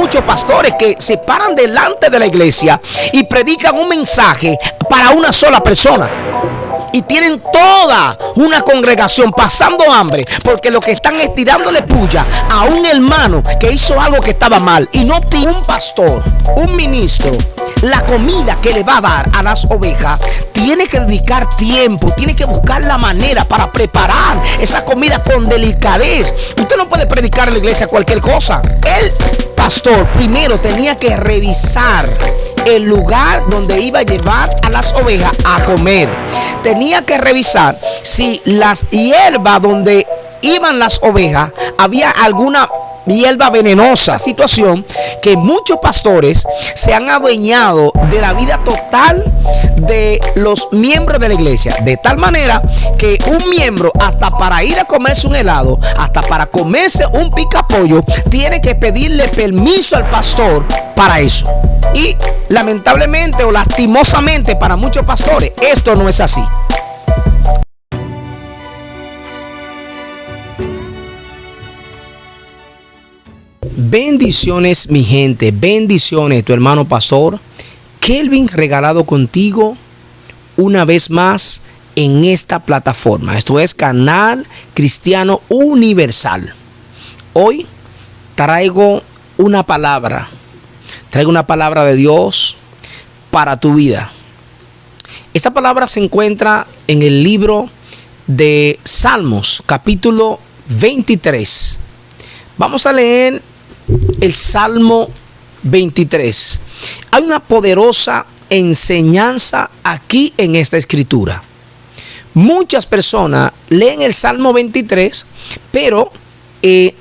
muchos pastores que se paran delante de la iglesia y predican un mensaje para una sola persona. Y tienen toda una congregación pasando hambre porque lo que están es tirándole puya a un hermano que hizo algo que estaba mal. Y no tiene un pastor, un ministro, la comida que le va a dar a las ovejas. Tiene que dedicar tiempo, tiene que buscar la manera para preparar esa comida con delicadez. Usted no puede predicar en la iglesia cualquier cosa. El pastor primero tenía que revisar el lugar donde iba a llevar a las ovejas a comer. Tenía que revisar si las hierbas donde iban las ovejas había alguna hierba venenosa. Situación que muchos pastores se han adueñado de la vida total de los miembros de la iglesia, de tal manera que un miembro, hasta para ir a comerse un helado, hasta para comerse un picapollo, tiene que pedirle permiso al pastor para eso. Y lamentablemente o lastimosamente para muchos pastores esto no es así. Bendiciones, mi gente, bendiciones, tu hermano pastor Kelvin, regalado contigo una vez más en esta plataforma. Esto es Canal Cristiano Universal. Hoy traigo una palabra de Dios para tu vida. Esta palabra se encuentra en el libro de Salmos, capítulo 23. Vamos a leer el Salmo 23. Hay una poderosa enseñanza aquí en esta escritura. Muchas personas leen el Salmo 23, pero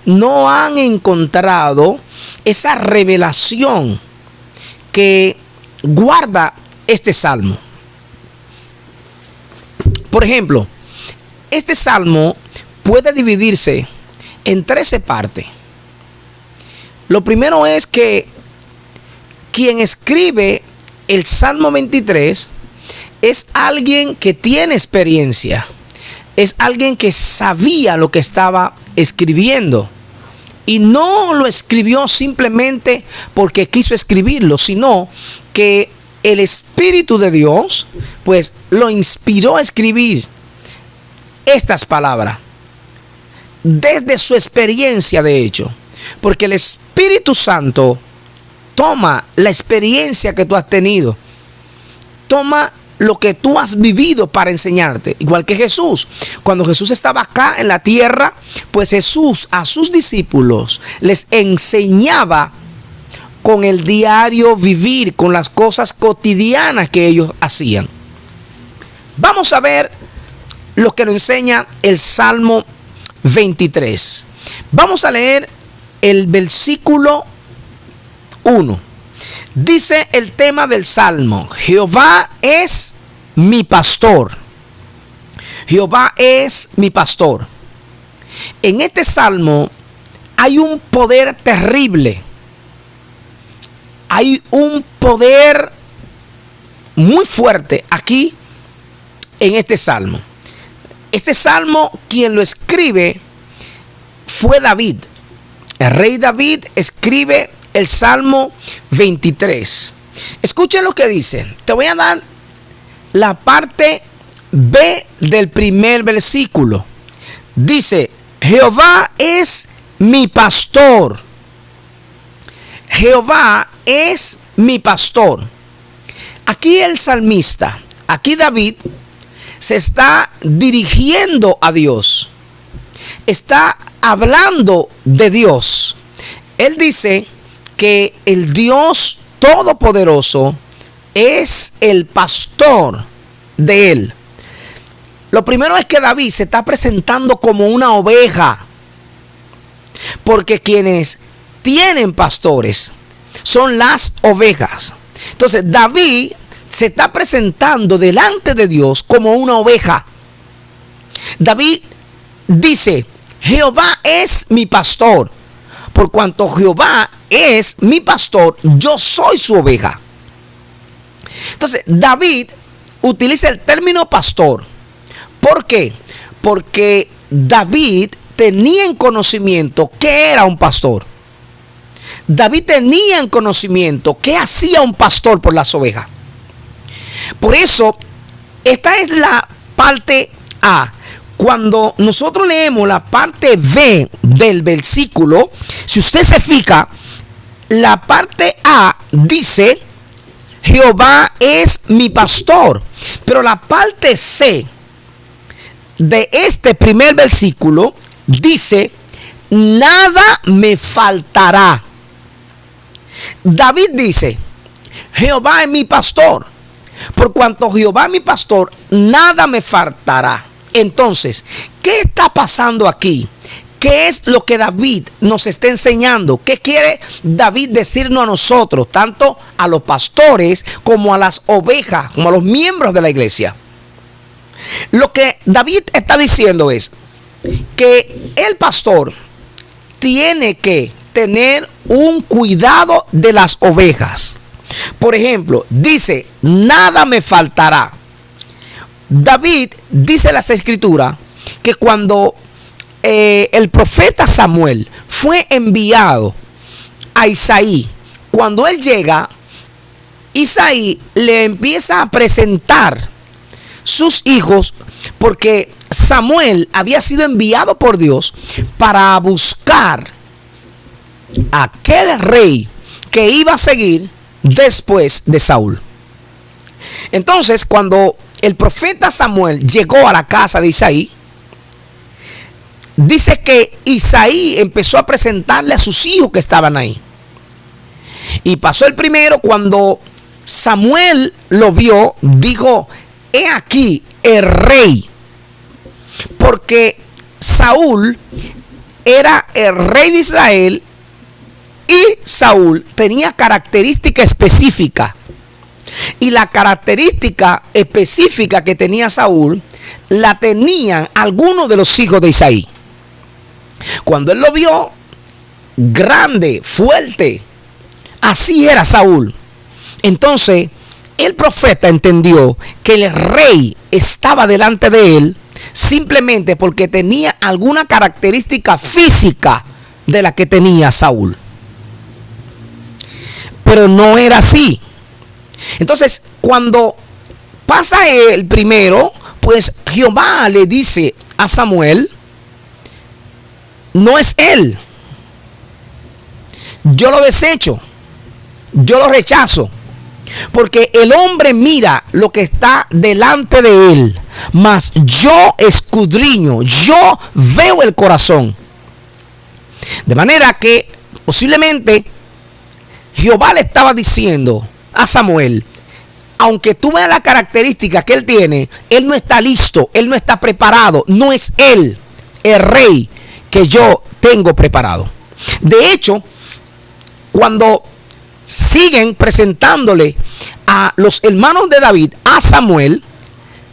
no han encontrado esa revelación que guarda este salmo. Por ejemplo, este salmo puede dividirse en 13 partes. Lo primero es que quien escribe el Salmo 23 es alguien que tiene experiencia, es alguien que sabía lo que estaba escribiendo y no lo escribió simplemente porque quiso escribirlo, sino que el Espíritu de Dios pues lo inspiró a escribir estas palabras desde su experiencia, de hecho, porque el Espíritu Santo toma la experiencia que tú has tenido, toma lo que tú has vivido para enseñarte. Igual que Jesús, cuando Jesús estaba acá en la tierra, pues Jesús a sus discípulos les enseñaba con el diario vivir, con las cosas cotidianas que ellos hacían. Vamos a ver lo que nos enseña el Salmo 23. Vamos a leer el versículo 1. Dice el tema del Salmo: Jehová es mi pastor. Jehová es mi pastor. En este Salmo hay un poder terrible. Hay un poder muy fuerte aquí en este Salmo. Este Salmo, quien lo escribe fue David. El rey David escribe el Salmo 23. Escuchen lo que dice. Te voy a dar la parte B del primer versículo. Dice: Jehová es mi pastor. Jehová es mi pastor. Aquí el salmista, aquí David, se está dirigiendo a Dios. Está hablando de Dios. Él dice que el Dios Todopoderoso es el pastor de él. Lo primero es que David se está presentando como una oveja, porque quienes tienen pastores son las ovejas. Entonces David se está presentando delante de Dios como una oveja. David dice: Jehová es mi pastor. Por cuanto Jehová es mi pastor, yo soy su oveja. Entonces David utiliza el término pastor. ¿Por qué? Porque David tenía en conocimiento que era un pastor. David tenía en conocimiento qué hacía un pastor por las ovejas. Por eso, esta es la parte A. Cuando nosotros leemos la parte B del versículo, si usted se fija, la parte A dice, Jehová es mi pastor. Pero la parte C de este primer versículo dice, nada me faltará. David dice, Jehová es mi pastor. Por cuanto Jehová es mi pastor, nada me faltará. Entonces, ¿qué está pasando aquí? ¿Qué es lo que David nos está enseñando? ¿Qué quiere David decirnos a nosotros, tanto a los pastores como a las ovejas, como a los miembros de la iglesia? Lo que David está diciendo es que el pastor tiene que tener un cuidado de las ovejas. Por ejemplo, dice, nada me faltará. David dice en las escrituras que cuando el profeta Samuel fue enviado a Isaí, cuando él llega, Isaí le empieza a presentar sus hijos, porque Samuel había sido enviado por Dios para buscar a aquel rey que iba a seguir después de Saúl. Entonces, cuando el profeta Samuel llegó a la casa de Isaí, dice que Isaí empezó a presentarle a sus hijos que estaban ahí. Y pasó el primero, cuando Samuel lo vio, dijo, he aquí el rey. Porque Saúl era el rey de Israel y Saúl tenía característica específica. Y la característica específica que tenía Saúl la tenían algunos de los hijos de Isaí. Cuando él lo vio, grande, fuerte, así era Saúl. Entonces el profeta entendió que el rey estaba delante de él simplemente porque tenía alguna característica física de la que tenía Saúl. Pero no era así. Entonces, cuando pasa el primero, pues Jehová le dice a Samuel, no es él. Yo lo desecho. Yo lo rechazo. Porque el hombre mira lo que está delante de él, mas yo escudriño, yo veo el corazón. De manera que posiblemente Jehová le estaba diciendo a Samuel, aunque tú veas la característica que él tiene, él no está listo, él no está preparado, no es él el rey que yo tengo preparado. De hecho, cuando siguen presentándole a los hermanos de David a Samuel,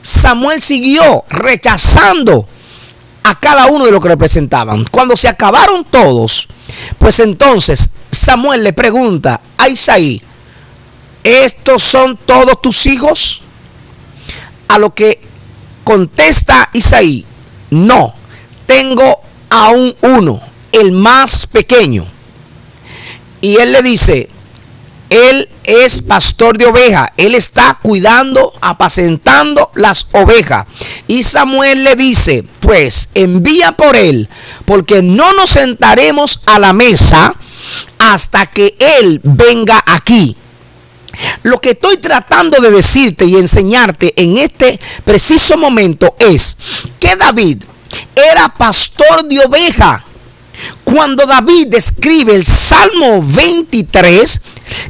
Samuel siguió rechazando a cada uno de los que representaban. Cuando se acabaron todos, pues entonces Samuel le pregunta a Isaí, ¿estos son todos tus hijos? A lo que contesta Isaí, no, tengo aún uno, el más pequeño. Y él le dice, él es pastor de ovejas, él está cuidando, apacentando las ovejas. Y Samuel le dice, pues envía por él, porque no nos sentaremos a la mesa hasta que él venga aquí. Lo que estoy tratando de decirte y enseñarte en este preciso momento es que David era pastor de oveja. Cuando David escribe el Salmo 23,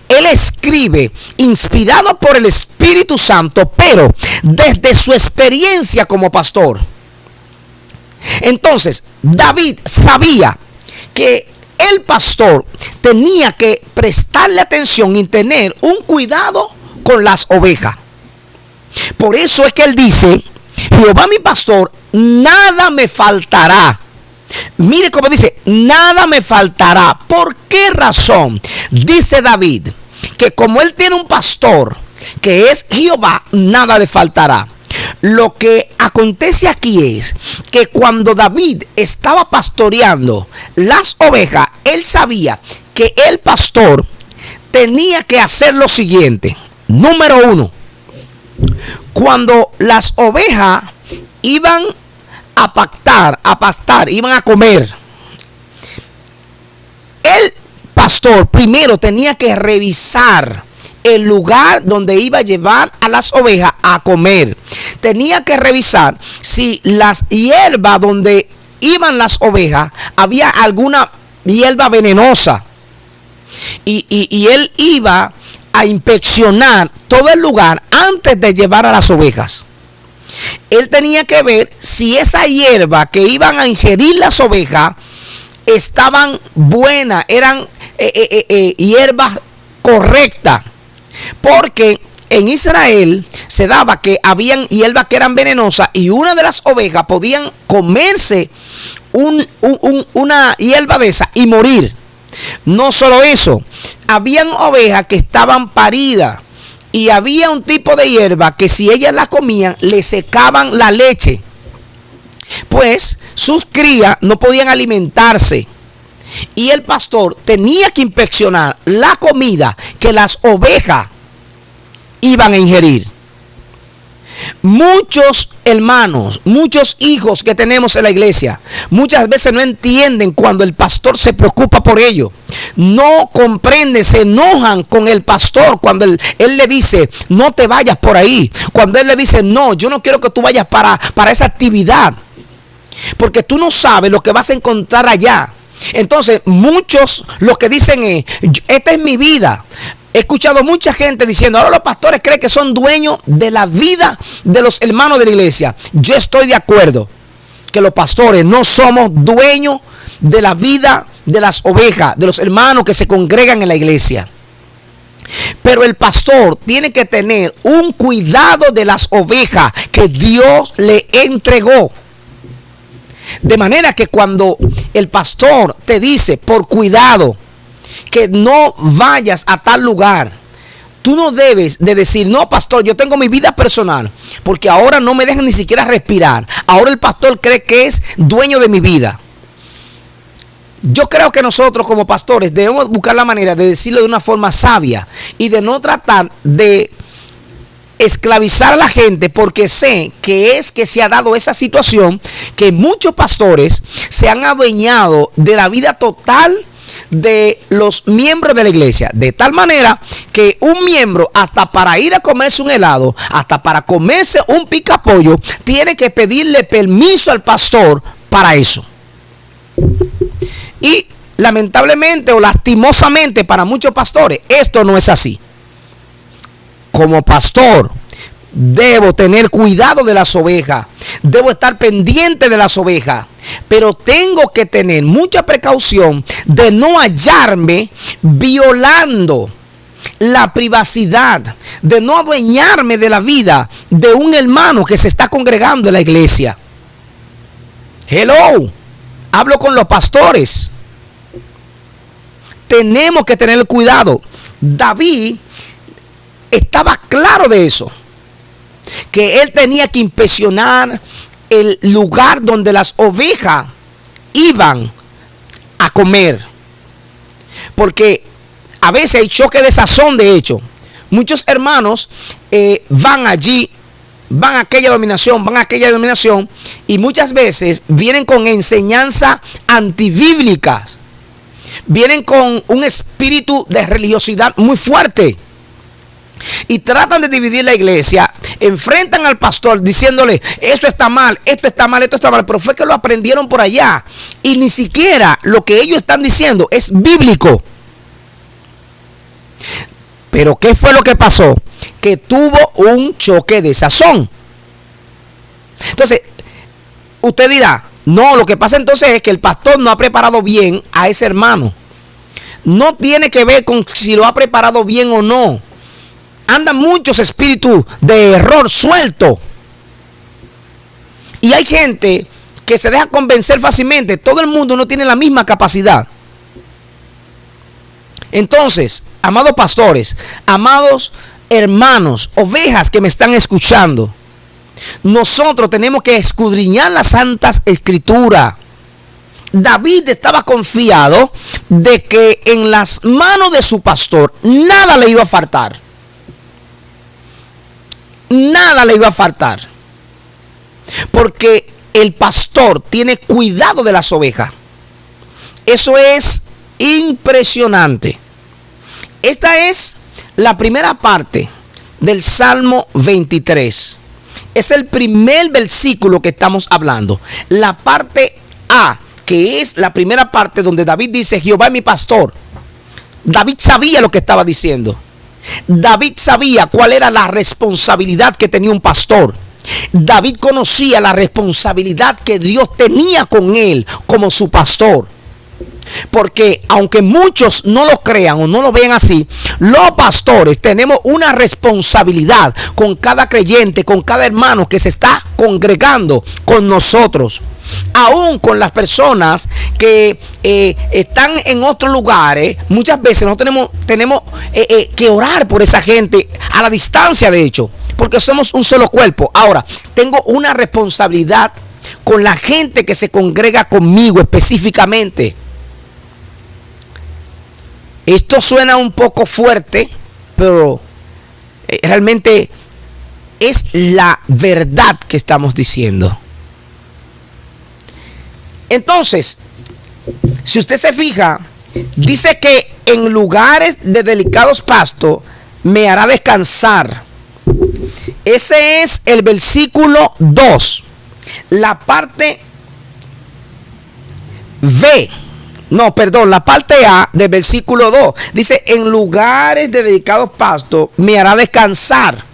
él escribe inspirado por el Espíritu Santo, pero desde su experiencia como pastor. Entonces, David sabía que el pastor tenía que prestarle atención y tener un cuidado con las ovejas. Por eso es que él dice, Jehová mi pastor, nada me faltará. Mire cómo dice, nada me faltará. ¿Por qué razón? Dice David que como él tiene un pastor que es Jehová, nada le faltará. Lo que acontece aquí es que cuando David estaba pastoreando las ovejas, él sabía que el pastor tenía que hacer lo siguiente. Número uno, cuando las ovejas iban a pastar, iban a comer, el pastor primero tenía que revisar el lugar donde iba a llevar a las ovejas a comer. Tenía que revisar si las hierbas donde iban las ovejas había alguna hierba venenosa. Y él iba a inspeccionar todo el lugar antes de llevar a las ovejas. Él tenía que ver si esa hierba que iban a ingerir las ovejas estaban buenas, eran hierbas correctas. Porque en Israel se daba que habían hierbas que eran venenosas y una de las ovejas podían comerse una hierba de esa y morir. No solo eso, habían ovejas que estaban paridas y había un tipo de hierba que si ellas la comían le secaban la leche, pues sus crías no podían alimentarse. Y el pastor tenía que inspeccionar la comida que las ovejas iban a ingerir. Muchos hermanos, muchos hijos que tenemos en la iglesia, muchas veces no entienden cuando el pastor se preocupa por ellos. No comprenden, se enojan con el pastor cuando él le dice, no te vayas por ahí. Cuando él le dice, no, yo no quiero que tú vayas para esa actividad, porque tú no sabes lo que vas a encontrar allá. Entonces, muchos los que dicen, esta es mi vida. He escuchado mucha gente diciendo, ahora los pastores creen que son dueños de la vida de los hermanos de la iglesia. Yo estoy de acuerdo que los pastores no somos dueños de la vida de las ovejas, de los hermanos que se congregan en la iglesia. Pero el pastor tiene que tener un cuidado de las ovejas que Dios le entregó. De manera que cuando el pastor te dice, por cuidado, que no vayas a tal lugar, tú no debes de decir, no, pastor, yo tengo mi vida personal, porque ahora no me dejan ni siquiera respirar. Ahora el pastor cree que es dueño de mi vida. Yo creo que nosotros como pastores debemos buscar la manera de decirlo de una forma sabia y de no tratar de esclavizar a la gente, porque sé que se ha dado esa situación que muchos pastores se han adueñado de la vida total de los miembros de la iglesia, de tal manera que un miembro hasta para ir a comerse un helado, hasta para comerse un picapollo, tiene que pedirle permiso al pastor para eso. Y lamentablemente o lastimosamente para muchos pastores esto no es así. Como pastor debo tener cuidado de las ovejas, debo estar pendiente de las ovejas, pero tengo que tener mucha precaución de no hallarme violando la privacidad, de no adueñarme de la vida de un hermano que se está congregando en la iglesia. Hello, hablo con los pastores. Tenemos que tener cuidado. David estaba claro de eso, que él tenía que inspeccionar el lugar donde las ovejas iban a comer, porque a veces hay choque de sazón. De hecho, muchos hermanos van allí, van a aquella denominación y muchas veces vienen con enseñanzas antibíblicas, vienen con un espíritu de religiosidad muy fuerte y tratan de dividir la iglesia. Enfrentan al pastor diciéndole, esto está mal, esto está mal, esto está mal, pero fue que lo aprendieron por allá y ni siquiera lo que ellos están diciendo es bíblico. Pero ¿qué fue lo que pasó? Que tuvo un choque de sazón. Entonces, usted dirá, no, lo que pasa entonces es que el pastor no ha preparado bien a ese hermano. No tiene que ver con si lo ha preparado bien o no. Andan muchos espíritus de error suelto. Y hay gente que se deja convencer fácilmente. Todo el mundo no tiene la misma capacidad. Entonces, amados pastores, amados hermanos, ovejas que me están escuchando, nosotros tenemos que escudriñar las Santas Escrituras. David estaba confiado de que en las manos de su pastor nada le iba a faltar. Nada le iba a faltar. Porque el pastor tiene cuidado de las ovejas. Eso es impresionante. Esta es la primera parte del Salmo 23. Es el primer versículo que estamos hablando. La parte A, que es la primera parte donde David dice: Jehová es mi pastor. David sabía lo que estaba diciendo. David sabía cuál era la responsabilidad que tenía un pastor. David conocía la responsabilidad que Dios tenía con él como su pastor. Porque aunque muchos no lo crean o no lo vean así, los pastores tenemos una responsabilidad con cada creyente, con cada hermano que se está congregando con nosotros. Aún con las personas que están en otros lugares, muchas veces nosotros tenemos que orar por esa gente a la distancia, de hecho, porque somos un solo cuerpo. Ahora, tengo una responsabilidad con la gente que se congrega conmigo específicamente. Esto suena un poco fuerte, pero realmente es la verdad que estamos diciendo. Entonces, si usted se fija, dice que en lugares de delicados pastos me hará descansar. Ese es el versículo 2. La parte B. No, perdón, la parte A del versículo 2. Dice: en lugares de delicados pastos me hará descansar.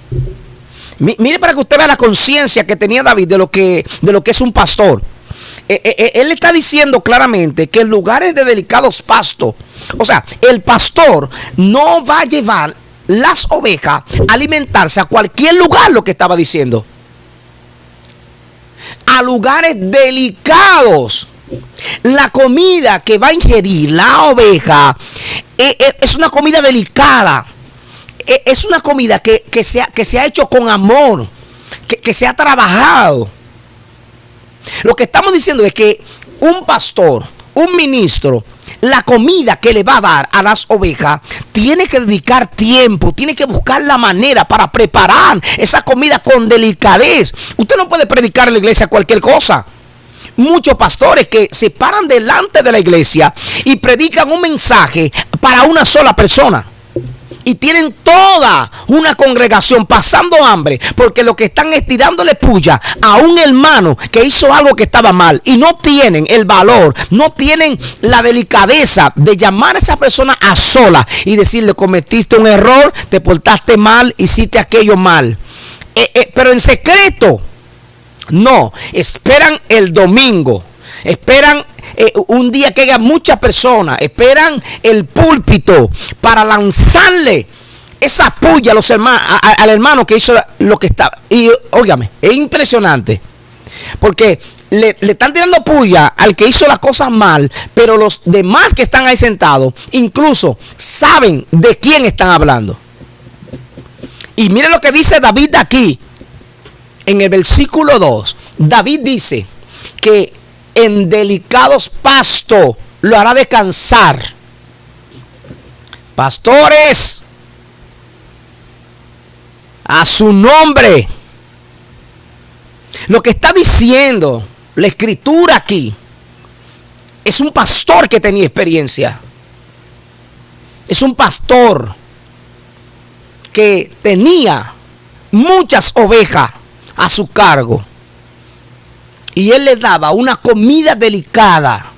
Mire, para que usted vea la conciencia que tenía David de lo que es un pastor. Él está diciendo claramente que en lugares de delicados pastos, o sea, el pastor no va a llevar las ovejas a alimentarse a cualquier lugar, lo que estaba diciendo. A lugares delicados. La comida que va a ingerir la oveja es una comida delicada. Es una comida que se ha hecho con amor, que se ha trabajado. Lo que estamos diciendo es que un pastor, un ministro, la comida que le va a dar a las ovejas, tiene que dedicar tiempo, tiene que buscar la manera para preparar esa comida con delicadez. Usted no puede predicar en la iglesia cualquier cosa. Muchos pastores que se paran delante de la iglesia y predican un mensaje para una sola persona. Y tienen toda una congregación pasando hambre porque lo que están es tirándole puya a un hermano que hizo algo que estaba mal. Y no tienen el valor, no tienen la delicadeza de llamar a esa persona a sola y decirle: cometiste un error, te portaste mal, hiciste aquello mal. Pero en secreto. No, esperan el domingo, esperan un día que haya muchas personas, esperan el púlpito para lanzarle esa puya a los hermanos, al hermano que hizo lo que estaba. Y óigame, es impresionante, porque le están tirando puya al que hizo las cosas mal, pero los demás que están ahí sentados incluso saben de quién están hablando. Y miren lo que dice David aquí. En el versículo 2, David dice que en delicados pastos lo hará descansar. Pastores, a su nombre. Lo que está diciendo la escritura aquí es un pastor que tenía experiencia. Es un pastor que tenía muchas ovejas a su cargo, y él le daba una comida delicada.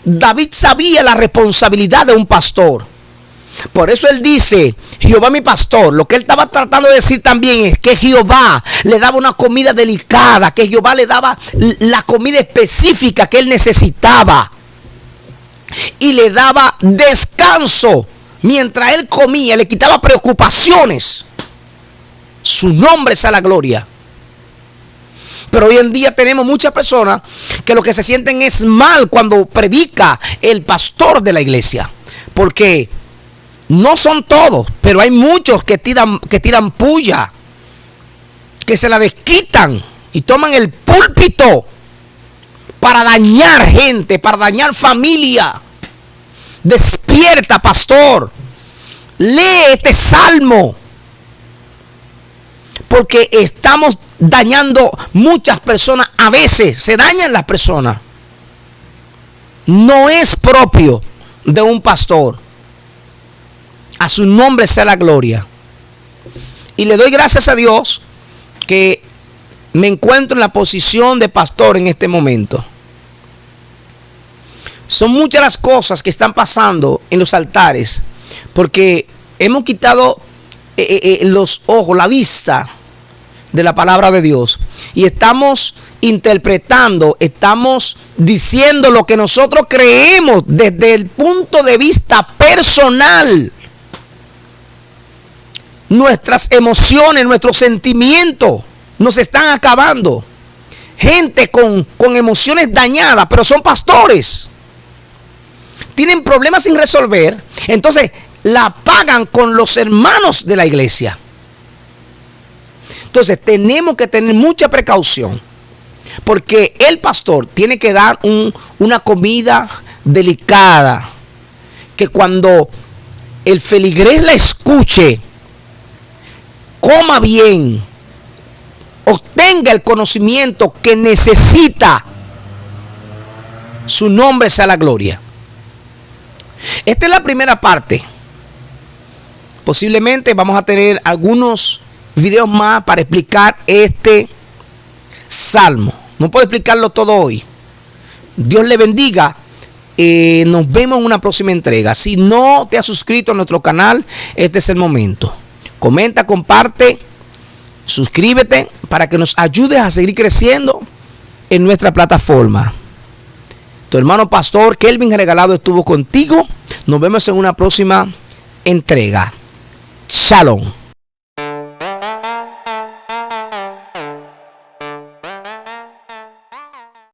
David sabía la responsabilidad de un pastor. Por eso él dice: Jehová mi pastor. Lo que él estaba tratando de decir también es que Jehová le daba una comida delicada, que Jehová le daba la comida específica que él necesitaba, y le daba descanso mientras él comía, le quitaba preocupaciones. Su nombre sea la gloria. Pero hoy en día tenemos muchas personas que lo que se sienten es mal cuando predica el pastor de la iglesia. Porque no son todos, pero hay muchos que tiran puya, que se la desquitan y toman el púlpito para dañar gente, para dañar familia. Despierta, pastor. Lee este salmo. Porque estamos dañando muchas personas. A veces se dañan las personas. No es propio de un pastor. A su nombre sea la gloria. Y le doy gracias a Dios que me encuentro en la posición de pastor en este momento. Son muchas las cosas que están pasando en los altares, porque hemos quitado los ojos, la vista de la palabra de Dios, y estamos interpretando, estamos diciendo lo que nosotros creemos desde el punto de vista personal. Nuestras emociones, nuestros sentimientos nos están acabando. Gente con emociones dañadas, pero son pastores. Tienen problemas sin resolver, entonces la pagan con los hermanos de la iglesia. Entonces tenemos que tener mucha precaución, porque el pastor tiene que dar una comida delicada, que cuando el feligrés la escuche, coma bien, obtenga el conocimiento que necesita. Su nombre sea la gloria. Esta es la primera parte. Posiblemente vamos a tener algunos videos más para explicar este salmo. No puedo explicarlo todo hoy. Dios le bendiga. Nos vemos en una próxima entrega. Si no te has suscrito a nuestro canal, este es el momento. Comenta, comparte, suscríbete para que nos ayudes a seguir creciendo en nuestra plataforma. Tu hermano pastor Kelvin Regalado estuvo contigo. Nos vemos en una próxima entrega. Shalom.